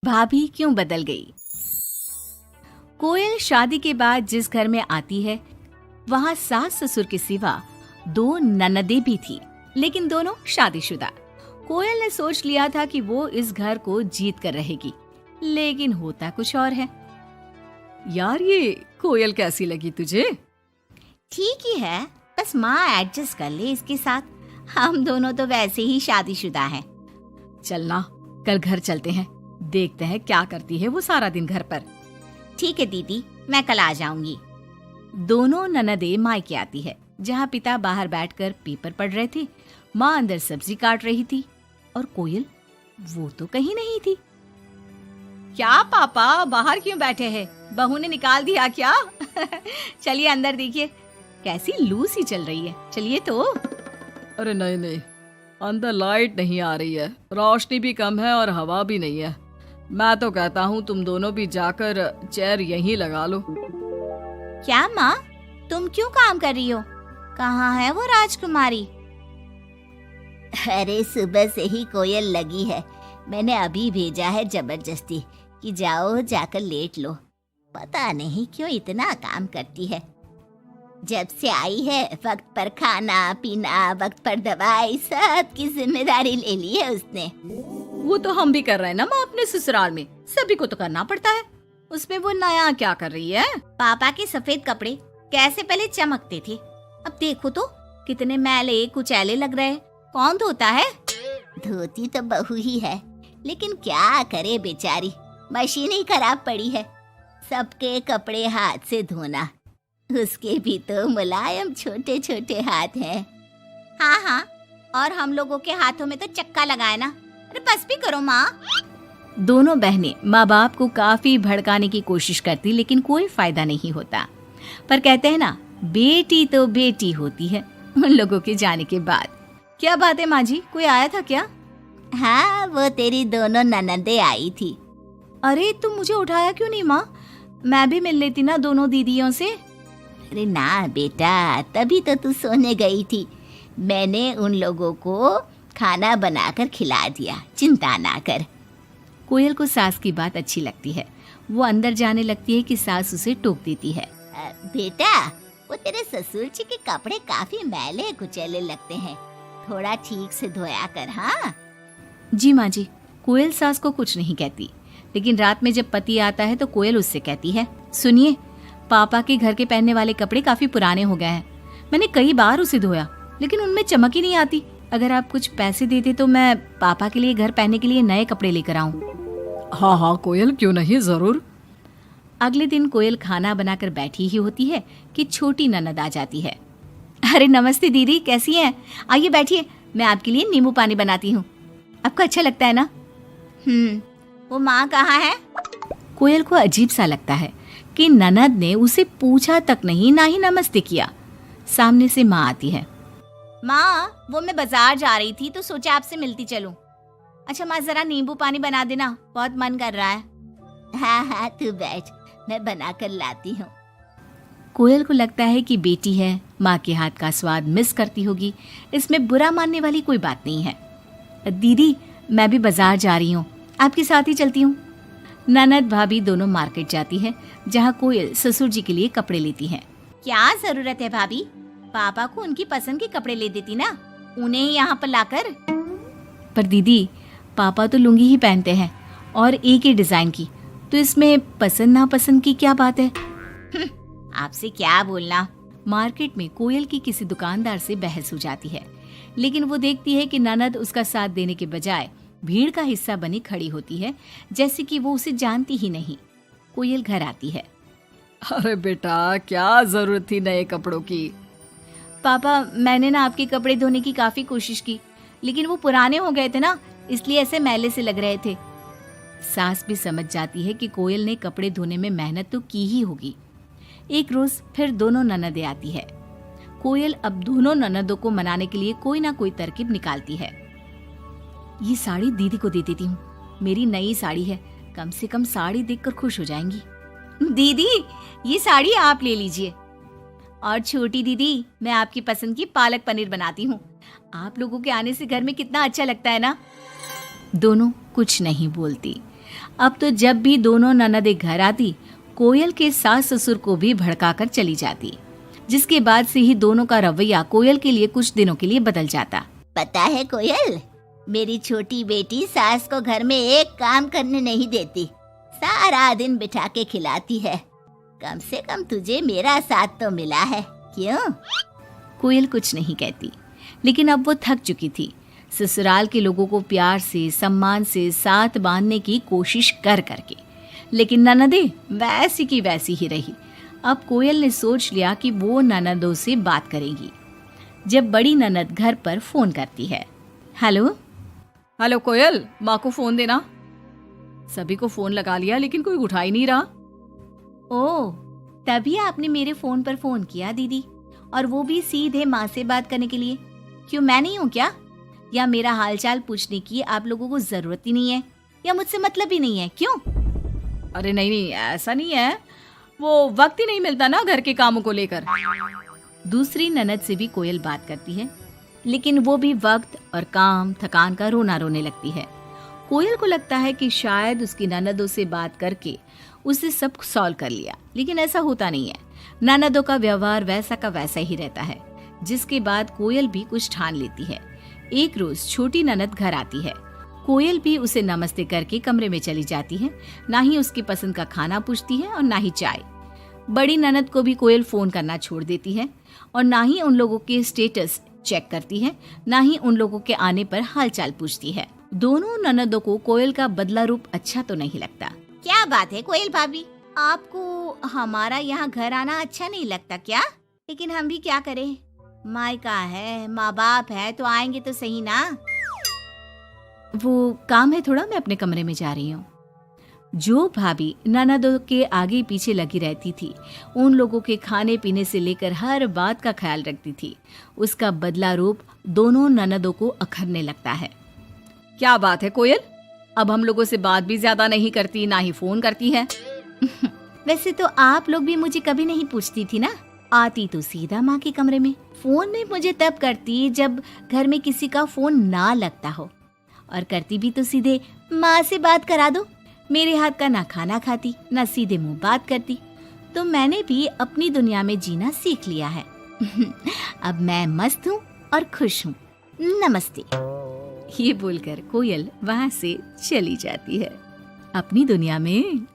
भाभी क्यों बदल गई। कोयल शादी के बाद जिस घर में आती है वहाँ सास ससुर के सिवा 2 ननदें भी थी, लेकिन दोनों शादीशुदा। कोयल ने सोच लिया था कि वो इस घर को जीत कर रहेगी, लेकिन होता कुछ और है। यार ये कोयल कैसी लगी तुझे? ठीक ही है, बस माँ एडजस्ट कर ले इसके साथ। हम दोनों तो वैसे ही शादीशुदा हैं। चलना कल घर चलते हैं, देखते हैं क्या करती है वो सारा दिन घर पर। ठीक है दीदी, मैं कल आ जाऊंगी। दोनों ननदें मायके आती है, जहाँ पिता बाहर बैठकर पेपर पढ़ रहे थे, माँ अंदर सब्जी काट रही थी और कोयल वो तो कहीं नहीं थी। क्या पापा बाहर क्यों बैठे हैं? बहू ने निकाल दिया क्या? चलिए अंदर देखिए, कैसी लू सी चल रही है। चलिए तो। अरे नहीं नहीं, अंदर लाइट नहीं आ रही है, रोशनी भी कम है और हवा भी नहीं है। मैं तो कहता हूँ तुम दोनों भी जाकर चेयर यहीं लगा लो। क्या माँ, तुम क्यों काम कर रही हो? कहाँ है वो राजकुमारी? अरे सुबह से ही कोयल लगी है, मैंने अभी भेजा है जबरदस्ती कि जाओ जाकर लेट लो। पता नहीं क्यों इतना काम करती है। जब से आई है वक्त पर खाना पीना, वक्त पर दवाई, सब की जिम्मेदारी ले ली है उसने। वो तो हम भी कर रहे हैं ना माँ, अपने ससुराल में सभी को तो करना पड़ता है। उसमें वो नया क्या कर रही है? पापा के सफेद कपड़े कैसे पहले चमकते थे, अब देखो तो कितने मैले कुचैले लग रहे। कौन धोता है? धोती तो बहू ही है, लेकिन क्या करे बेचारी, मशीन ही खराब पड़ी है। सबके कपड़े हाथ से धोना, उसके भी तो मुलायम छोटे छोटे हाथ हैं। हाँ, और हम लोगों के हाथों में तो चक्का लगाए ना। अरे बस भी करो माँ। दोनों बहनें माँ बाप को काफी भड़काने की कोशिश करती, लेकिन कोई फायदा नहीं होता। पर कहते हैं ना, बेटी तो बेटी होती है उन लोगों के जाने के बाद। क्या बात है माँ जी, कोई आया था क्या? हाँ, वो तेरी दोनों ननदें आई थी। अरे तुम मुझे उठाया क्यों नहीं माँ? मैं भी मिल लेती ना दोनों दीदियों से। अरे ना बेटा, तभी तो तू सोने गई थी। मैंने उन लोगों को खाना बनाकर खिला दिया, चिंता ना कर। कोयल को सास की बात अच्छी लगती है, वो अंदर जाने लगती है कि सास उसे टोक देती है। बेटा, वो तेरे ससुर जी के कपड़े काफी मैले कुचैले लगते हैं, थोड़ा ठीक से धोया कर। हाँ जी माँ जी। कोयल सास को कुछ नहीं कहती, लेकिन रात में जब पति आता है तो कोयल उससे कहती है, सुनिए, पापा के घर के पहनने वाले कपड़े काफी पुराने हो गए हैं। मैंने कई बार उसे धोया, लेकिन उनमें चमक ही नहीं आती। अगर आप कुछ पैसे देते तो मैं पापा के लिए घर पहनने के लिए नए कपड़े लेकर आऊं। हाँ कोयल, क्यों नहीं, जरूर। अगले दिन कोयल खाना बनाकर बैठी ही होती है कि छोटी ननद आ जाती है। अरे नमस्ते दीदी, कैसी हैं? आइए बैठिए, मैं आपके लिए नींबू पानी बनाती हूँ, आपको अच्छा लगता है ना? वो माँ कहाँ है? कोयल को अजीब सा लगता है कि ननद ने उसे पूछा तक नहीं, ना ही नमस्ते किया। सामने से माँ आती है। माँ, वो मैं बाजार जा रही थी तो सोचा आपसे मिलती चलूं। अच्छा माँ, जरा नींबू पानी बना देना, बहुत मन कर रहा है। हाँ, तू बैठ, मैं बना कर लाती हूँ। कोयल को लगता है कि बेटी है, माँ के हाथ का स्वाद मिस करती होगी। इसमें बुरा मानने वाली कोई बात नहीं है। दीदी, मैं भी बाजार जा रही हूँ, आपके साथ ही चलती हूँ। ननद भाभी दोनों मार्केट जाती है, जहाँ कोयल ससुर जी के लिए कपड़े लेती है। क्या जरूरत है भाभी, पापा को उनकी पसंद के कपड़े ले देती ना, उन्हें ही यहाँ पर लाकर। पर दीदी, पापा तो लुंगी ही पहनते हैं और एक ही डिजाइन की, तो इसमें पसंद नापसंद की क्या बात है? आपसे क्या बोलना। मार्केट में कोयल की किसी दुकानदार से बहस हो जाती है, लेकिन वो देखती है कि ननद उसका साथ देने के बजाय भीड़ का हिस्सा बनी खड़ी होती है, जैसे कि वो उसे जानती ही नहीं। कोयल घर आती है। अरे बेटा, क्या जरूरत थी नए कपड़ों की? पापा, मैंने ना आपके कपड़े धोने की काफी कोशिश की, लेकिन वो पुराने हो गए थे ना, इसलिए ऐसे मैले से लग रहे थे। सास भी समझ जाती है कि कोयल ने कपड़े धोने में मेहनत तो की ही होगी। एक रोज फिर दोनों ननदें आती है। कोयल अब दोनों ननदों को मनाने के लिए कोई ना कोई तरकीब निकालती है। ये साड़ी दीदी को दे देती हूँ, मेरी नई साड़ी है, कम से कम साड़ी देखकर खुश हो जाएंगी। दीदी, ये साड़ी आप ले लीजिए। और छोटी दीदी, मैं आपकी पसंद की पालक पनीर बनाती हूँ, आप लोगों के आने से घर में कितना अच्छा लगता है ना। दोनों कुछ नहीं बोलती। अब तो जब भी दोनों ननदें घर आती, कोयल के सास ससुर को भी भड़काकर चली जाती, जिसके बाद से ही दोनों का रवैया कोयल के लिए कुछ दिनों के लिए बदल जाता। पता है कोयल, मेरी छोटी बेटी सास को घर में एक काम करने नहीं देती, सारा दिन बिठा के खिलाती है। कम से कम तुझे मेरा साथ तो मिला है, क्यों? कोयल कुछ नहीं कहती, लेकिन अब वो थक चुकी थी। ससुराल के लोगों को प्यार से, सम्मान से साथ बांधने की कोशिश कर करके, लेकिन ननदें वैसी की वैसी ही रही। अब कोयल ने सोच लिया कि वो ननदों से बात करेगी। जब बड़ी ननद घर पर फोन करती है, हेलो हेलो कोयल, माँ को फोन देना। सभी को फोन लगा लिया लेकिन कोई उठा ही नहीं रहा। ओह, तभी आपने मेरे फोन पर फोन किया दीदी, और वो भी सीधे माँ से बात करने के लिए। क्यों, मैं नहीं हूँ क्या? या मेरा हालचाल पूछने की आप लोगों को जरूरत ही नहीं है, या मुझसे मतलब ही नहीं है? क्यों? अरे नहीं नहीं, ऐसा नहीं है, वो वक्त ही नहीं मिलता ना घर के कामों को लेकर। दूसरी ननद से भी कोयल बात करती है, लेकिन वो भी वक्त और काम थकान का रोना रोने लगती है। कोयल को लगता है कि शायद उसकी ननदों से बात करके उसे सब सॉल्व कर लिया, लेकिन ऐसा होता नहीं है। ननदों का व्यवहार वैसा का वैसा ही रहता है। जिसके बाद कोयल भी कुछ ठान लेती है। एक रोज छोटी ननद घर आती है। कोयल भी उसे नमस्ते करके कमरे में चली जाती है। ना ही उसकी पसंद का खाना पूछती है और ना ही चाय। बड़ी ननद को भी कोयल फोन करना छोड़ देती है, और ना ही उन लोगों के स्टेटस चेक करती है, ना ही उन लोगों के आने पर हालचाल पूछती है। दोनों ननदों को कोयल का बदला रूप अच्छा तो नहीं लगता। क्या बात है कोयल भाभी, आपको हमारा यहाँ घर आना अच्छा नहीं लगता क्या? लेकिन हम भी क्या करें, मायका है, माँ बाप है, तो आएंगे तो सही ना। वो काम है थोड़ा, मैं अपने कमरे में जा रही हूँ। जो भाभी ननदों के आगे पीछे लगी रहती थी, उन लोगों के खाने पीने से लेकर हर बात का ख्याल रखती थी, उसका बदला रूप दोनों ननदों को अखरने लगता है। क्या बात है कोयल, अब हम लोगों से बात भी ज्यादा नहीं करती, ना ही फोन करती है। वैसे तो आप लोग भी मुझे कभी नहीं पूछती थी ना, आती तो सीधा माँ के कमरे में। फोन में मुझे तब करती जब घर में किसी का फोन ना लगता हो, और करती भी तो सीधे माँ से बात करा दो। मेरे हाथ का ना खाना खाती, ना सीधे मुंह बात करती। तो मैंने भी अपनी दुनिया में जीना सीख लिया है। अब मैं मस्त हूँ और खुश हूँ। नमस्ते। ये बोलकर कोयल वहां से चली जाती है अपनी दुनिया में।